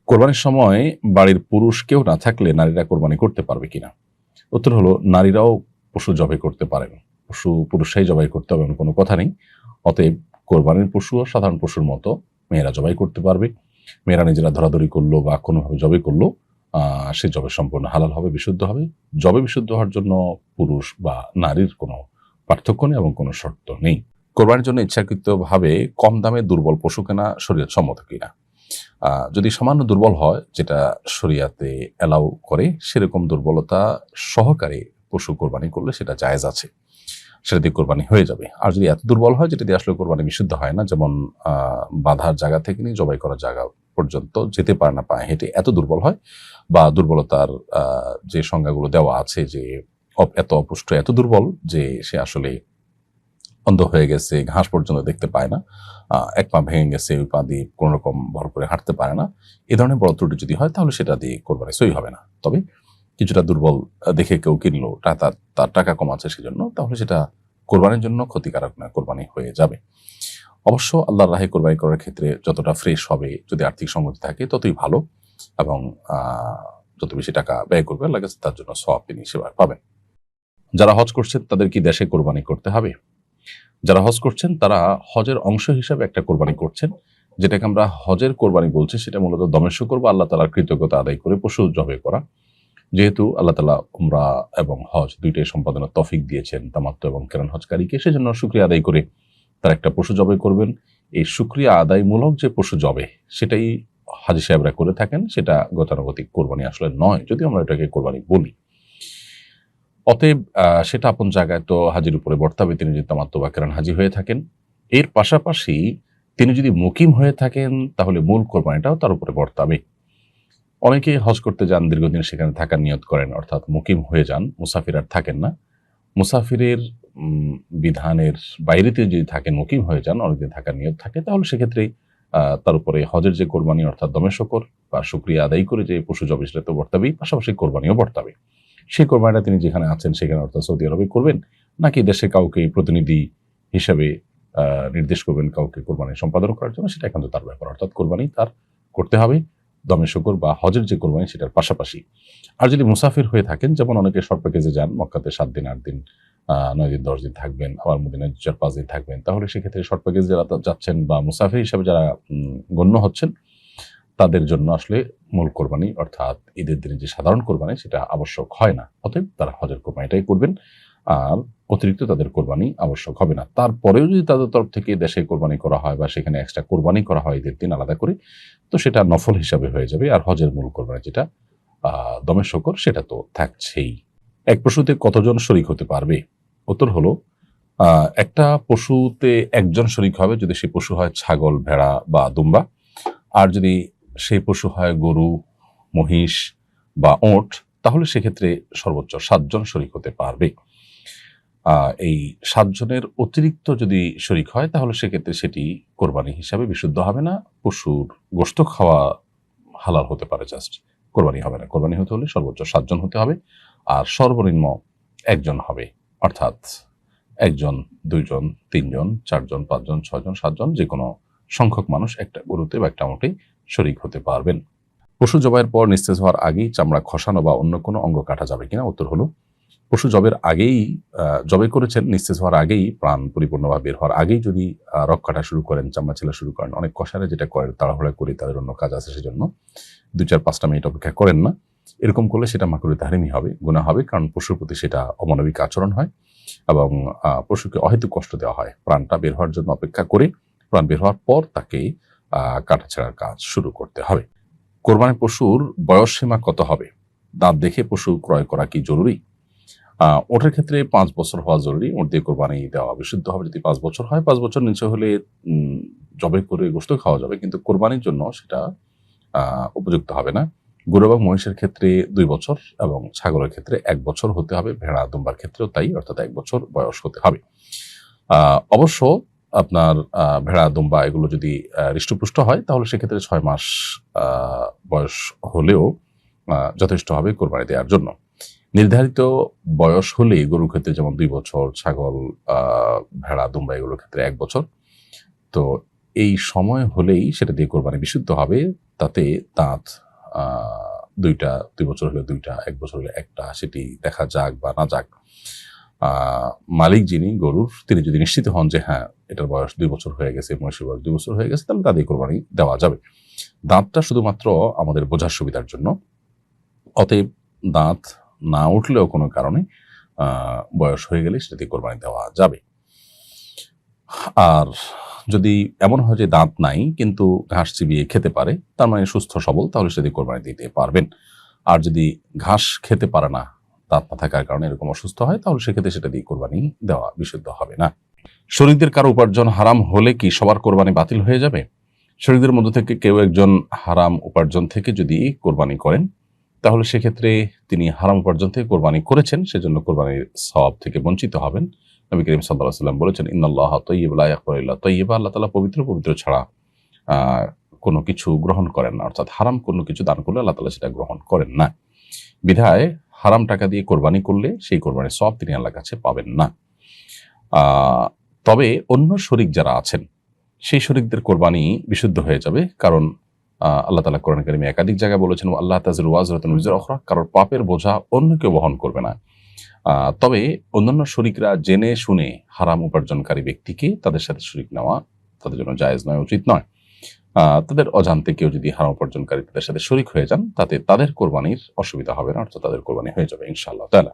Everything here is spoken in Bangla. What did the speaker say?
কোরবানির সময় বাড়ির পুরুষ কেউ না থাকলে নারীরা কোরবানি করতে পারবে কিনা? উত্তর হলো নারীরাও পশু জবাই করতে পারেন। পশু পুরুষরাই জবাই করতে হবে এমন কোনো কথা নেই। অতএব কোরবানির পশুও সাধারণ পশুর মতো মেয়েরা জবাই করতে পারবে। মেয়েরা নিজেরা ধরাধরি করলো বা কোনোভাবে জবাই করলো সে জবে সম্পূর্ণ হালাল হবে, বিশুদ্ধ হবে। জবে বিশুদ্ধ হওয়ার জন্য পুরুষ বা নারীর কোনো পার্থক্য নেই এবং কোনো শর্ত নেই। কোরবানির জন্য ইচ্ছাকৃতভাবে কম দামে দুর্বল পশু কেনা শরীয়ত সম্মত কিনা? যদি সামান্য দুর্বল হয়, যেটা শরিয়াতে অ্যালাউ করে, সেরকম দুর্বলতা সহকারে পশু কোরবানি করলে সেটা জায়েজ আছে। সেটা দিয়ে কোরবানি হয়ে যাবে। আর যদি এত দুর্বল হয় যেটা দিয়ে আসলে কোরবানি বিশুদ্ধ হয় না, যেমন বাঁধার জায়গা থেকে নিয়ে জবাই করার জায়গা পর্যন্ত যেতে পারে না পায়ে হেঁটে, এত দুর্বল হয় বা দুর্বলতার যে সংজ্ঞাগুলো দেওয়া আছে যে এত অপুষ্ট, এত দুর্বল যে সে আসলে অন্ধ হয়ে গেছে, ঘাস পর্যন্ত দেখতে পায় না, এক পা ভেঙে গেছে, ওই পা দিয়ে কোনো রকম ভর করে হাঁটতে পারে না, এ ধরনের বড় ত্রুটি যদি হয় তাহলে সেটা দিয়ে কোরবানি সই হবে না। তবে কিছুটা দুর্বল দেখে কেউ কিনলো, তার টাকা কম আছে সেজন্য, তাহলে সেটা কোরবানির জন্য ক্ষতিকারক না, কোরবানি হয়ে যাবে। অবশ্য আল্লাহর রাহে কোরবানি করার ক্ষেত্রে যতটা ফ্রেশ হবে, যদি আর্থিক সঙ্গতি থাকে ততই ভালো, এবং যত বেশি টাকা ব্যয় করবে আল্লাহর কাছে তার জন্য সওয়াব তিনি সেবার পাবেন। যারা হজ করছেন তাদের কি দেশে কোরবানি করতে হবে? যারা হজ করছেন তারা হজের অংশ হিসাবে একটা কোরবানি করছেন, যেটাকে আমরা হজের কোরবানি বলছি। সেটা মূলত দমের শুকর বা আল্লাহ তাআলার কৃতজ্ঞতা আদায় করে পশু জবাই করা। যেহেতু আল্লাহ তাআলা উমরা এবং হজ দুইটাই সম্পাদনের তৌফিক দিয়েছেন তামাত্তু এবং কিরান হজকারীকে, সেজন্য শুকরিয়া আদায় করে তারা একটা পশু জবাই করবেন। এই শুকরিয়া আদায়মূলক যে পশু জবে, সেটাই হাজী সাহেবরা করে থাকেন। সেটা গতানুগতিক কোরবানি আসলে নয়, যদিও আমরা এটাকে কোরবানি বলি। অতএব সেটা আপন জায়গায় তো হাজির উপরে বর্তাবে, তিনি যদি তামাত্তু বা কিরান হাজি হয়ে থাকেন। এর পাশাপাশি তিনি যদি মুকিম হয়ে থাকেন তাহলে মূল কোরবানিটাও তার উপরে বর্তাবে। অনেকে হজ করতে যান, দীর্ঘদিন সেখানে থাকার নিয়ত করেন, অর্থাৎ মুকিম হয়ে যান, মুসাফির আর থাকেন না। মুসাফিরের বিধানের বাইরে তিনি যদি থাকেন, মুকিম হয়ে যান, অনেকদিন থাকার নিয়ত থাকে, তাহলে সেক্ষেত্রে তার উপরে হজের যে কোরবানি অর্থাৎ দমে শকর বা শুকরিয়া আদায় করে যে পশু জবে, সেটা তো বর্তাবেই, পাশাপাশি কোরবানিও বর্তাবে। সেই কোরবানিটা তিনি যেখানে আছেন সেখানে অর্থাৎ সৌদি আরবে করবেন, নাকি দেশে কাউকে প্রতিনিধি হিসেবে নির্দেশ করবেন কাউকে কোরবানি সম্পাদন করার জন্য, সেটা একান্ত তার ব্যাপার। অর্থাৎ কোরবানি তার করতে হবে দমে শকর বা হজের যে কোরবানি সেটার পাশাপাশি। আর যদি মুসাফির হয়ে থাকেন, যেমন অনেকে শর্ট প্যাকেজে যান, মক্কাতে 7 দিন 8 দিন 9 দিন 10 দিন থাকবেন, আবার মদিনায় 4-5 দিন থাকবেন, তাহলে সেক্ষেত্রে শর্ট প্যাকেজ যারা যাচ্ছেন বা মুসাফির হিসেবে যারা গণ্য হচ্ছেন, তাদের জন্য আসলে মূল কোরবানি অর্থাৎ ঈদের দিনে যে সাধারণ কোরবানি সেটা আবশ্যক হয় না। অতএব তারা হজের কোরবানিটাই করবেন, আর অতিরিক্ত তাদের কোরবানি আবশ্যক হবে না। তারপরেও যদি তাদের তরফ থেকে দেশে কোরবানি করা হয় বা সেখানে এক্সট্রা কোরবানি করা হয় ঈদের দিন আলাদা করে, তো সেটা নফল হিসাবে হয়ে যাবে। আর হজের মূল কোরবানি যেটা দমে শকর, সেটা তো থাকছেই। এক পশুতে কতজন শরিক হতে পারবে? উত্তর হলো, একটা পশুতে একজন শরিক হবে যদি সেই পশু হয় ছাগল, ভেড়া বা দুম্বা। আর যদি সেই পশু হয় গরু, মহিষ বা ওঁট, তাহলে সেক্ষেত্রে সর্বোচ্চ 7 জন শরিক হতে পারবে। এই 7 জনের অতিরিক্ত যদি শরিক হয় তাহলে সেক্ষেত্রে সেটি কোরবানি হিসাবে বিশুদ্ধ হবে না। পশুর গোশত খাওয়া হালাল হতে পারে, জাস্ট কোরবানি হবে না। কোরবানি হতে হলে সর্বোচ্চ 7 জন হতে হবে, আর সর্বনিম্ন 1 জন হবে। অর্থাৎ 1 জন, 2 জন, 3 জন, 4 জন, 5 জন, 6 জন, 7 জন, যেকোনো সংখ্যক মানুষ একটা গরুতে বা একটা উটে শরিক হতে পারবেন। পশু জবাইয়ের পর নিস্তেজ হওয়ার আগেই চামড়া খসানো বা অন্য কোনো অঙ্গ কাটা যাবে কিনা? উত্তর হলো, পশু জবের আগেই জবাই করেছেন, নিস্তেজ হওয়ার আগেই, প্রাণ পরিপূর্ণভাবে বের হওয়ার আগেই যদি রগ কাটা শুরু করেন, চামড়া ছেলা শুরু করেন, অনেক কসাইরা যেটা করেন, তাড়াহুড়া করে তাদের অন্য কাজ আছে সেজন্য 2-4-5টা মিনিট অপেক্ষা করেন না। এরকম করলে সেটা মাকরুহে তাহরিমি হবে, গুনাহ হবে, কারণ পশুর প্রতি সেটা অমানবিক আচরণ হয় এবং পশুকে অহেতুক কষ্ট দেওয়া হয়। প্রাণটা বের হওয়ার জন্য অপেক্ষা করে প্রাণ বের হওয়ার পর তাকে কাটাছেঁড়ার কাজ শুরু করতে হবে। কোরবানির পশুর বয়স সীমা কত হবে? দাঁত দেখে পশু ক্রয় করা কি জরুরি? ওটার ক্ষেত্রে 5 বছর হওয়া জরুরি। ওট দিয়ে কোরবানি দেওয়া বিশুদ্ধ হবে যদি 5 বছর হয়। 5 বছর নিচে হলে জবাই করে গোশত খাওয়া যাবে, কিন্তু কোরবানির জন্য সেটা উপযুক্ত হবে না। গরু এবং মহিষের ক্ষেত্রে 2 বছর এবং ছাগলের ক্ষেত্রে 1 বছর হতে হবে। ভেড়া, দুম্বার ক্ষেত্রেও তাই, অর্থাৎ 1 বছর বয়স হতে হবে। অবশ্য আপনার ভেড়া, দুম্বা এগুলো যদি হৃষ্টপুষ্ট হয় তাহলে সেক্ষেত্রে 6 মাস বয়স হলেও যথেষ্ট হবে কোরবানি দেওয়ার জন্য। নির্ধারিত বয়স হলেই গরুর ক্ষেত্রে যেমন 2 বছর, ছাগল, ভেড়া, দুম্বা এগুলোর ক্ষেত্রে 1 বছর। তো এই সময় হলেই সেটা দিয়ে কোরবানি বিশুদ্ধ হবে। তাতে দাঁত ২টা, ২ বছর হলে ২টা, ১ বছর হলে ১টা, সেটি দেখা যাক বা না যাক, মালিক যিনি গরুর তিনি যদি নিশ্চিত হন যে হ্যাঁ এটার বয়স ২ বছর হয়ে গেছে, মহিষের বয়স ২ বছর হয়ে গেছে, তাহলে তা দিয়ে কোরবানি দেওয়া যাবে। দাঁতটা শুধুমাত্র আমাদের বোঝার সুবিধার জন্য। অতএব দাঁত না উঠলেও কোনো কারণে বয়স হয়ে গেলে সেটা দিয়ে কোরবানি দেওয়া যাবে। আর যদি এমন হয় যে দাঁত নাই কিন্তু ঘাস চিবিয়ে খেতে পারে, তার মানে সুস্থ সবল, তাহলে সেটা দিয়ে কোরবানি দিতে পারবেন। আর যদি ঘাস খেতে পারে না, দাঁত না থাকার কারণে এরকম অসুস্থ হয়, তাহলে সেক্ষেত্রে সেটা দিয়ে কোরবানি দেওয়া বিশুদ্ধ হবে না। শরীকদের কারো উপার্জন হারাম হলে কি সবার কোরবানি বাতিল হয়ে যাবে? শরীকদের মধ্য থেকে কেউ একজন হারাম উপার্জন থেকে যদি কোরবানি করেন, তাহলে সেক্ষেত্রে তিনি হারাম উপার্জন থেকে কোরবানি করেছেন, সেজন্য কোরবানির সওয়াব থেকে বঞ্চিত হবেন। নবী করিম সাল্লাল্লাহু আলাইহি ওয়াসাল্লাম বলেছেন, ইন্নাল্লাহা তাইয়্যিবুন লা ইয়াকবালু ইল্লা তাইয়্যিবা, আল্লাহ তাআলা পবিত্র, পবিত্র ছাড়া কোনো কিছু গ্রহণ করেন না। অর্থাৎ হারাম কোনো কিছু দান করলে আল্লাহ তাআলা সেটা গ্রহণ করেন না। বিধায় হারাম টাকা দিয়ে কোরবানি করলে সেই কোরবানির সওয়াব তিনি আল্লাহর কাছে পাবেন না। তবে অন্য শরীক যারা আছেন, সেই শরীকদের কোরবানি বিশুদ্ধ হয়ে যাবে। কারণ আল্লাহ তাআলা কোরআন কারীমে একাধিক জায়গায় বলেছেন, আল্লাহ তাযিরু ওয়াজরাতুন বিজরা উখরা, কারোর পাপের বোঝা অন্য কেউ বহন করবে না। তবে অন্যান্য শরীকরা জেনে শুনে হারাম উপার্জনকারী ব্যক্তিকে তাদের সাথে শরীক নেওয়া তাদের জন্য জায়েজ নয়, উচিত নয়। তাদের অজান্তে কেউ যদি হারাম উপার্জনকারী তাদের সাথে শরীক হয়ে যান, তাতে তাদের কোরবানির অসুবিধা হবে না, অর্থাৎ তাদের কোরবানি হয়ে যাবে ইনশাআল্লাহ তাআলা।